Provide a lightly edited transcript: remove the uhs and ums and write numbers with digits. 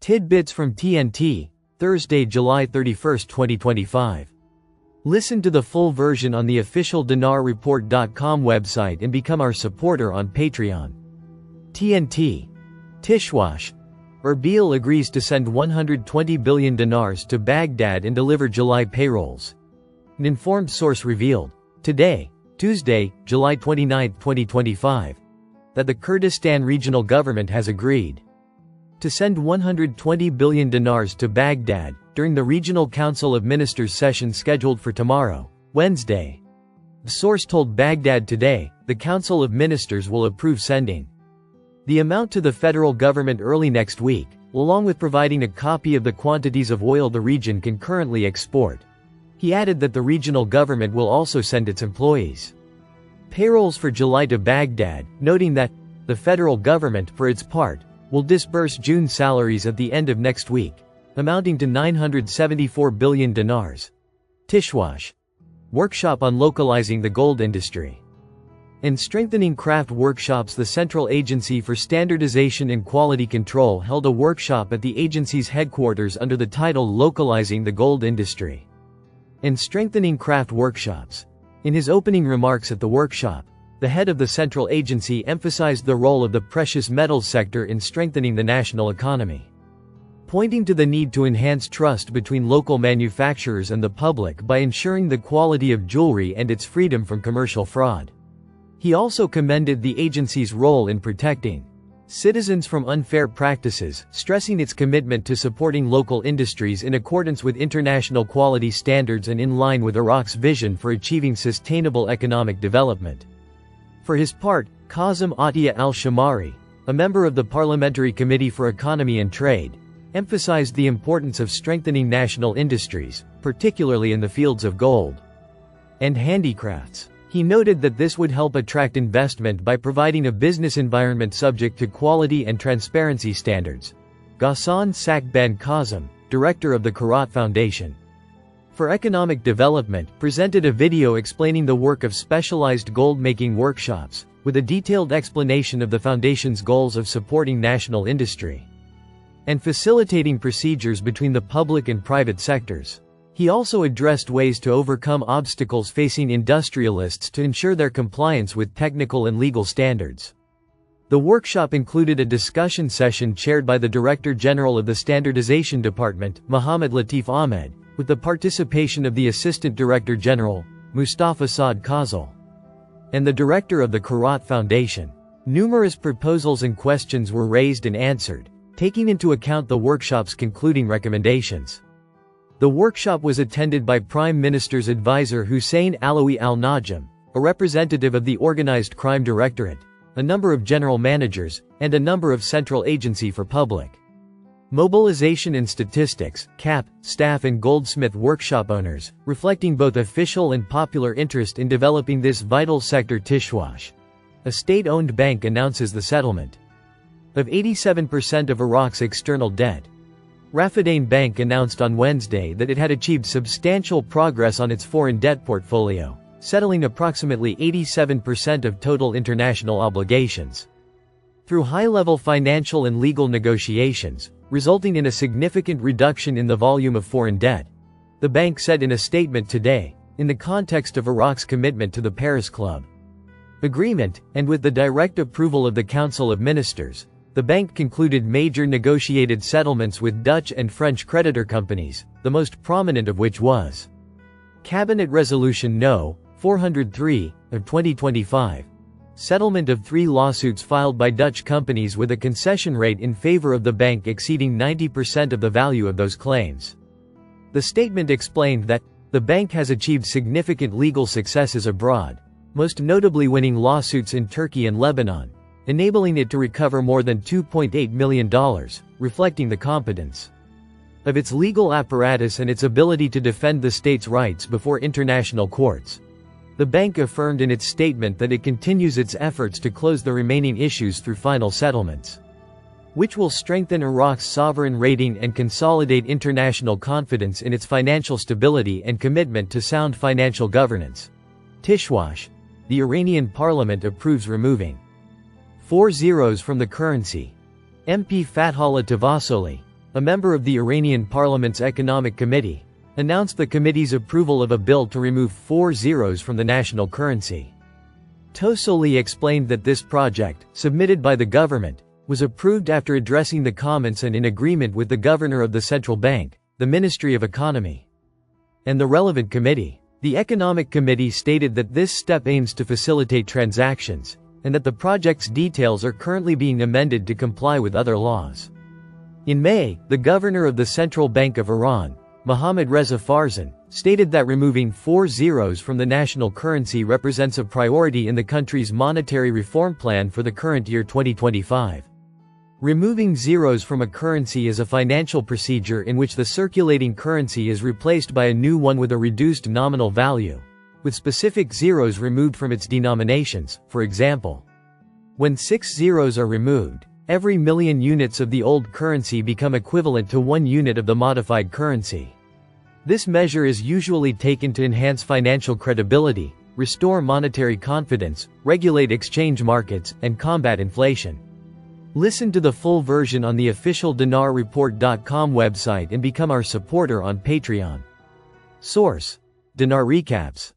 Tidbits from TNT, Thursday, July 31, 2025. Listen to the full version on the official dinarreport.com website and become our supporter on Patreon. TNT. Tishwash. Erbil agrees to send 120 billion dinars to Baghdad and deliver July payrolls. An informed source revealed today, Tuesday, July 29, 2025, that the Kurdistan Regional Government has agreed to send 120 billion dinars to Baghdad during the Regional Council of Ministers session scheduled for tomorrow, Wednesday. The source told Baghdad Today the Council of Ministers will approve sending the amount to the federal government early next week, along with providing a copy of the quantities of oil the region can currently export. He added that the regional government will also send its employees payrolls for July to Baghdad, noting that the federal government, for its part, will disburse June salaries at the end of next week, amounting to 974 billion dinars. Tishwash. Workshop on localizing the gold industry and strengthening craft workshops. The Central Agency for Standardization and Quality Control held a workshop at the agency's headquarters under the title Localizing the Gold Industry and Strengthening Craft Workshops. In his opening remarks at the workshop, the head of the central agency emphasized the role of the precious metals sector in strengthening the national economy, pointing to the need to enhance trust between local manufacturers and the public by ensuring the quality of jewelry and its freedom from commercial fraud. He also commended the agency's role in protecting citizens from unfair practices, stressing its commitment to supporting local industries in accordance with international quality standards and in line with Iraq's vision for achieving sustainable economic development. For his part, Kazem Atiyah al-Shamari, a member of the Parliamentary Committee for Economy and Trade, emphasized the importance of strengthening national industries, particularly in the fields of gold and handicrafts. He noted that this would help attract investment by providing a business environment subject to quality and transparency standards. Ghassan Sakban Kazem, director of the Karat Foundation for Economic Development, presented a video explaining the work of specialized gold-making workshops, with a detailed explanation of the foundation's goals of supporting national industry and facilitating procedures between the public and private sectors. He also addressed ways to overcome obstacles facing industrialists to ensure their compliance with technical and legal standards. The workshop included a discussion session chaired by the Director General of the Standardization Department, Mohammad Latif Ahmed, with the participation of the Assistant Director General, Mustafa Saad Kazal, and the Director of the Karat Foundation. Numerous proposals and questions were raised and answered, taking into account the workshop's concluding recommendations. The workshop was attended by Prime Minister's advisor Hussein Alawi al-Najm, a representative of the Organized Crime Directorate, a number of general managers, and a number of Central Agency for Public Mobilization and Statistics, CAP, staff and goldsmith workshop owners, reflecting both official and popular interest in developing this vital sector. Tishwash, a state-owned bank, announces the settlement of 87% of Iraq's external debt. Rafadain Bank announced on Wednesday that it had achieved substantial progress on its foreign debt portfolio, settling approximately 87% of total international obligations through high-level financial and legal negotiations, resulting in a significant reduction in the volume of foreign debt, the bank said in a statement today, in the context of Iraq's commitment to the Paris Club agreement, and with the direct approval of the Council of Ministers. The bank concluded major negotiated settlements with Dutch and French creditor companies, the most prominent of which was Cabinet Resolution No. 403 of 2025. Settlement of 3 lawsuits filed by Dutch companies with a concession rate in favor of the bank exceeding 90% of the value of those claims. The statement explained that the bank has achieved significant legal successes abroad, most notably winning lawsuits in Turkey and Lebanon, enabling it to recover more than $2.8 million, reflecting the competence of its legal apparatus and its ability to defend the state's rights before international courts. The bank affirmed in its statement that it continues its efforts to close the remaining issues through final settlements, which will strengthen Iraq's sovereign rating and consolidate international confidence in its financial stability and commitment to sound financial governance. Tishwash. The Iranian parliament approves removing 4 zeros from the currency. MP Fathallah Tavasoli, a member of the Iranian parliament's Economic Committee, announced the committee's approval of a bill to remove 4 zeros from the national currency. Tosoli explained that this project, submitted by the government, was approved after addressing the comments and in agreement with the governor of the central bank, the Ministry of Economy, and the relevant committee. The Economic Committee stated that this step aims to facilitate transactions, and that the project's details are currently being amended to comply with other laws. In May, the governor of the Central Bank of Iran, Mohammad Reza Farzan, stated that removing 4 zeros from the national currency represents a priority in the country's monetary reform plan for the current year 2025. Removing zeros from a currency is a financial procedure in which the circulating currency is replaced by a new one with a reduced nominal value, with specific zeros removed from its denominations. For example, when 6 zeros are removed, every million units of the old currency become equivalent to 1 unit of the modified currency. This measure is usually taken to enhance financial credibility, restore monetary confidence, regulate exchange markets, and combat inflation. Listen to the full version on the official dinarreport.com website and become our supporter on Patreon. Source: Dinar Recaps.